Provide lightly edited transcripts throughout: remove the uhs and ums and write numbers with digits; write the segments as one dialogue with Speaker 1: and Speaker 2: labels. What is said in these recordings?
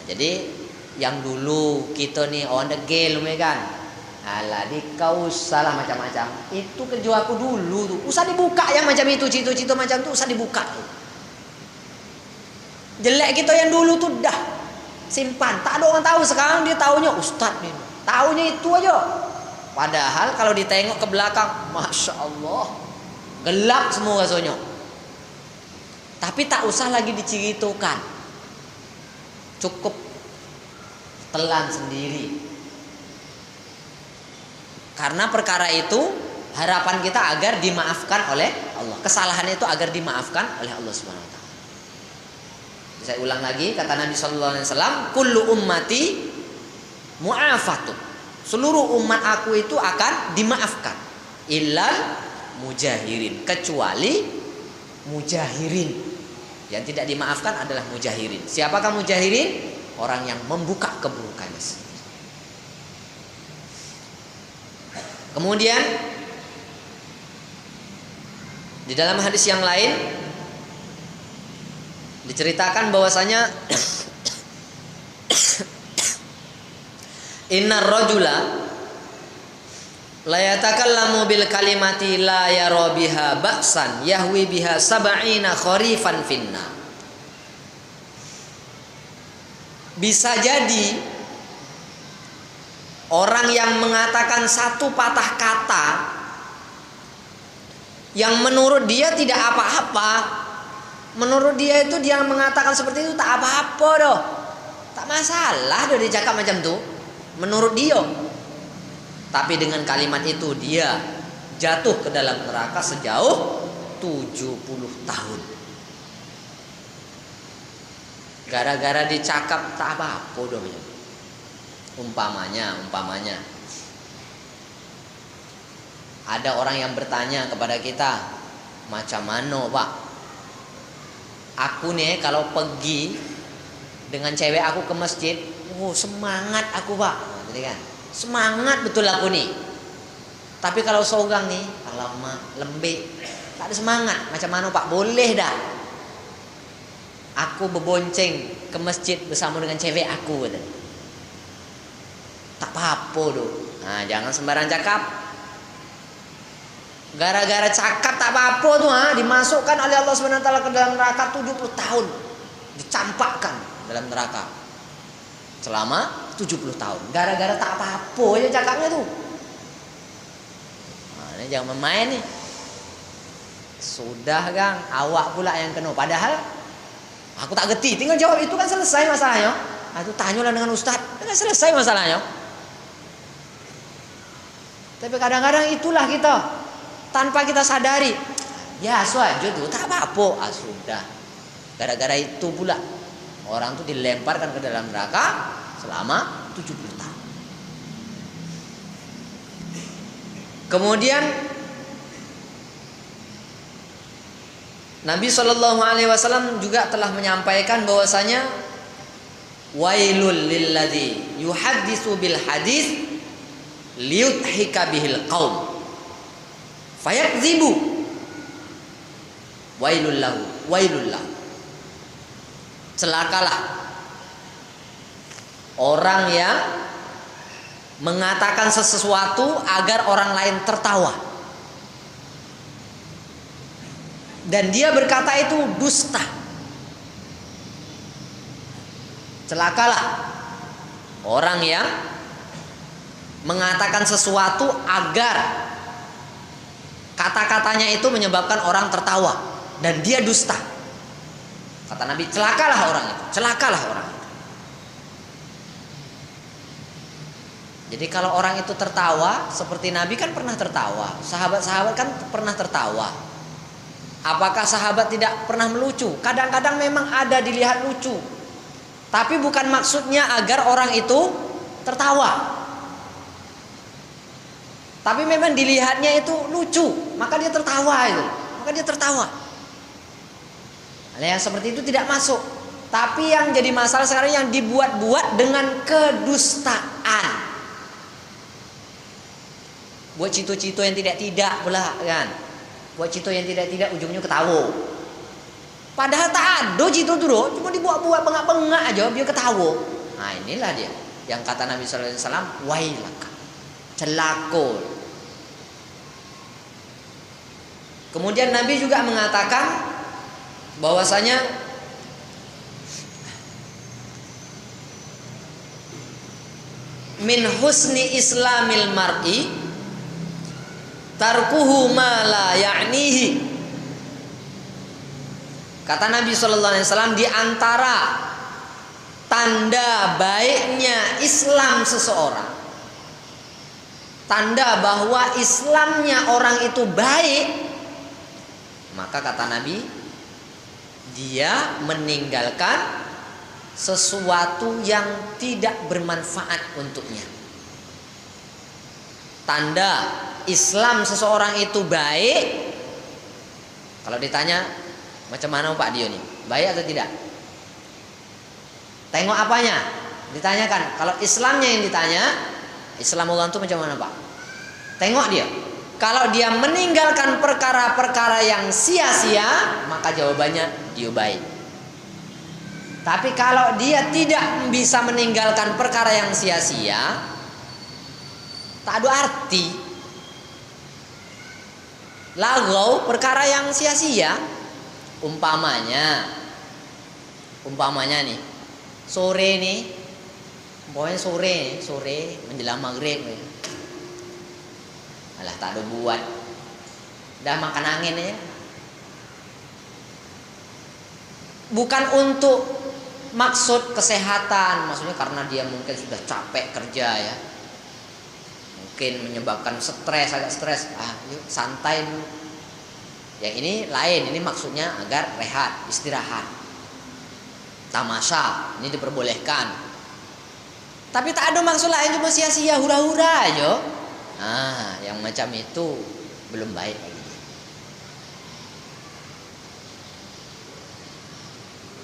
Speaker 1: Jadi yang dulu kita nih on the game kan, alah di kau salah macam-macam. Itu kerja aku dulu tuh, usah dibuka yang macam itu, cito-cito macam tuh usah dibuka tuh. Jelek kita yang dulu tuh dah simpan, tak ada orang tahu. Sekarang dia taunya ustadz nih, taunya itu aja. Padahal kalau ditengok ke belakang, masya Allah, gelap semua rasanya. Tapi tak usah lagi diceritakan, cukup telan sendiri. Karena perkara itu harapan kita agar dimaafkan oleh Allah. Kesalahan itu agar dimaafkan oleh Allah Subhanahu wa taala. Saya ulang lagi kata Nabi sallallahu alaihi wasallam, kullu ummati mu'afatun. Seluruh umat aku itu akan dimaafkan. Illal mujahirin, kecuali mujahirin. Yang tidak dimaafkan adalah mujahirin. Siapakah mujahirin? Orang yang membuka keburukannya sendiri. Kemudian di dalam hadis yang lain diceritakan bahwasanya innar rajula la yatakallamu bil kalimati la yara biha ba'san yahwi biha sab'ina kharifan finna. Bisa jadi orang yang mengatakan satu patah kata yang menurut dia tidak apa-apa, menurut dia itu dia mengatakan seperti itu tak apa-apa doh, tak masalah doh dia cakap macam tu menurut dia. Tapi dengan kalimat itu dia jatuh ke dalam neraka sejauh 70 tahun. Gara-gara dicakap tak apa-apa doh. Umpamanya ada orang yang bertanya kepada kita, macam mana Pak? Aku nih kalau pergi dengan cewek aku ke masjid, semangat aku Pak. Jadi kan, semangat betul aku nih. Tapi kalau seorang nih, alamak lembek, tak ada semangat. Macam mana Pak? Boleh dah aku berbonceng ke masjid bersama dengan cewek aku, kata. Tak apa-apa doh. Nah, jangan sembarang cakap. Gara-gara cakap tak apa-apa tuh, dimasukkan oleh Allah Subhanahu wa taala ke dalam neraka 70 tahun. Dicampakkan dalam neraka selama 70 tahun. Gara-gara tak apa-apa aja cakapnya tuh. Nah, ini jangan main nih. Sudah Kang, awak pula yang kena. Padahal aku tak ngerti, tinggal jawab itu kan selesai masalahnya. Itu tanyalah dengan ustaz, kan selesai masalahnya. Tapi kadang-kadang itulah kita, tanpa kita sadari, biasa aja tuh, tak apa-apa. Sudah. Gara-gara itu pula orang tuh dilemparkan ke dalam neraka selama 70 tahun. Kemudian Nabi SAW juga telah menyampaikan bahwasanya wailul lilladzi yuhaddisu bil hadis liyudhika bihil qaum fayakdzibu wailul lahu wailul lahu. Celakalah orang yang mengatakan sesuatu agar orang lain tertawa dan dia berkata itu dusta. Celakalah orang yang mengatakan sesuatu agar kata-katanya itu menyebabkan orang tertawa dan dia dusta. Kata Nabi, celakalah orang itu, celakalah orang itu. Jadi kalau orang itu tertawa, seperti Nabi kan pernah tertawa, sahabat-sahabat kan pernah tertawa. Apakah sahabat tidak pernah melucu? Kadang-kadang memang ada dilihat lucu, tapi bukan maksudnya agar orang itu tertawa. Tapi memang dilihatnya itu lucu, maka dia tertawa itu, maka dia tertawa. Yang seperti itu tidak masuk. Tapi yang jadi masalah sekarang yang dibuat-buat dengan kedustaan. Buat cito-cito yang tidak-tidak pula kan. Buat cito yang tidak-tidak ujungnya ketawa. Padahal tak ada cito tu doh, cuma dibuat-buat bengak-bengak aja biar ketawa. Nah, inilah dia yang kata Nabi sallallahu alaihi wasallam, wailaka, celaka. Kemudian Nabi juga mengatakan bahwasanya min husni islamil mar'i tarkuhu ma la ya'nihi. Kata Nabi sallallahu alaihi wasallam, di antara tanda baiknya Islam seseorang, tanda bahwa Islamnya orang itu baik, maka kata Nabi, dia meninggalkan sesuatu yang tidak bermanfaat untuknya. Tanda Islam seseorang itu baik, kalau ditanya macam mana Pak Dio nih, baik atau tidak? Tengok apanya? Ditanyakan. Kalau Islamnya yang ditanya, Islam orang itu macam mana Pak? Tengok dia. Kalau dia meninggalkan perkara-perkara yang sia-sia, maka jawabannya dia baik. Tapi kalau dia tidak bisa meninggalkan perkara yang sia-sia, tak ada arti. Lagau perkara yang sia-sia, umpamanya nih, sore nih, pokoknya sore menjelang maghrib, alah tak ada buat, dah makan angin aja. Bukan untuk maksud kesehatan, maksudnya karena dia mungkin sudah capek kerja ya, mungkin menyebabkan agak stres, yuk santai dulu. Yang ini lain, ini maksudnya agar rehat, istirahat. Tamasya ini diperbolehkan. Tapi tak ada maksud lain, cuma sia-sia hura-hura aja. Nah, yang macam itu belum baik lagi.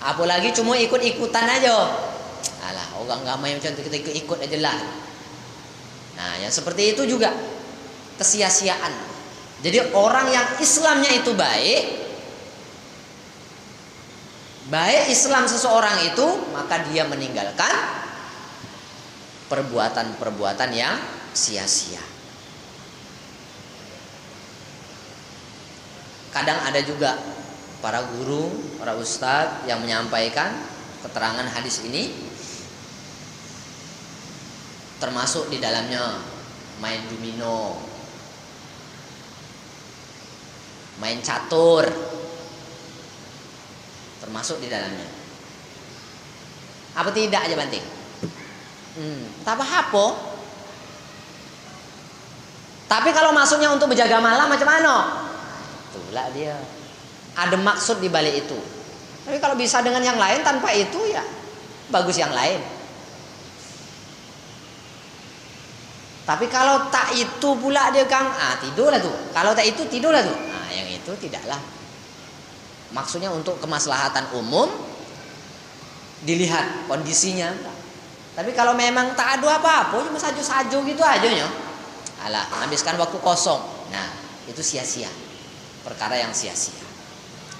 Speaker 1: Apalagi cuma ikut-ikutan aja. Alah, orang ramai macam itu kita ikut aja lah. Nah, yang seperti itu juga kesia-siaan. Jadi orang yang Islamnya itu baik Islam seseorang itu, maka dia meninggalkan perbuatan-perbuatan yang sia-sia. Kadang ada juga para guru, para ustadz yang menyampaikan keterangan hadis ini, termasuk di dalamnya main domino, main catur, termasuk di dalamnya. Apa tidak aja banting? Tak apa. Tapi kalau masuknya untuk berjaga malam macam mana? Itulah dia. Ada maksud di balik itu. Tapi kalau bisa dengan yang lain tanpa itu ya bagus yang lain. Tapi kalau tak itu pula dia Kang, tidurlah tuh. Kalau tak itu tidurlah tuh. Nah, yang itu tidaklah. Maksudnya untuk kemaslahatan umum, dilihat kondisinya. Tapi kalau memang tak ada apa-apa, cuma sajo-sajo gitu aja ya. Alah, habiskan waktu kosong. Nah, itu sia-sia. Perkara yang sia-sia.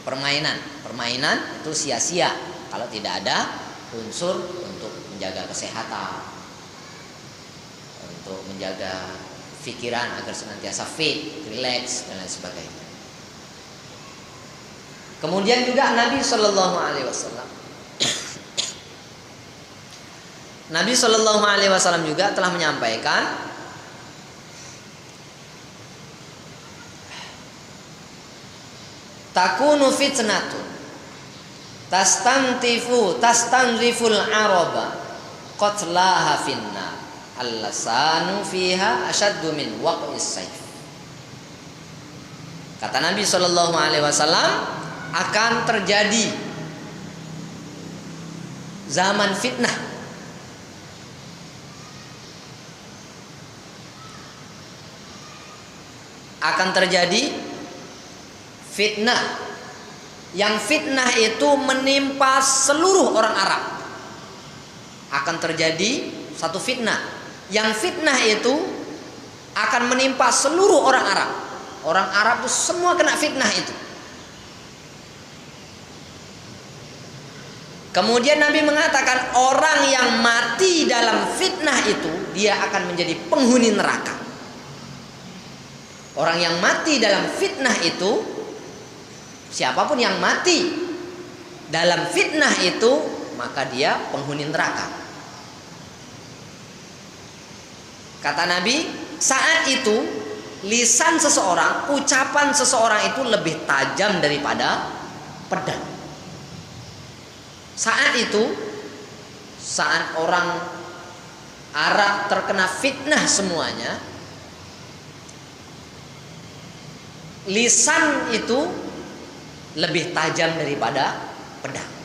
Speaker 1: Permainan itu sia-sia kalau tidak ada unsur untuk menjaga kesehatan, untuk menjaga pikiran agar senantiasa fit, relax dan lain sebagainya. Kemudian juga Nabi Shallallahu Alaihi Wasallam, Nabi Shallallahu Alaihi Wasallam juga telah menyampaikan takunu fitnatun tastanriful araba qatlaha finna al-lasanu fiha ashaddu min waq'is sayf. Kata Nabi Shallallahu Alaihi Wasallam, akan terjadi zaman fitnah. Akan terjadi fitnah. Yang fitnah itu menimpa seluruh orang Arab. Akan terjadi satu fitnah. Yang fitnah itu akan menimpa seluruh orang Arab. Orang Arab itu semua kena fitnah itu. Kemudian Nabi mengatakan orang yang mati dalam fitnah itu dia akan menjadi penghuni neraka. Orang yang mati dalam fitnah itu, siapapun yang mati dalam fitnah itu, maka dia penghuni neraka. Kata Nabi, saat itu lisan seseorang, ucapan seseorang itu lebih tajam daripada pedang. Saat itu, saat orang Arab terkena fitnah semuanya, lisan itu lebih tajam daripada pedang.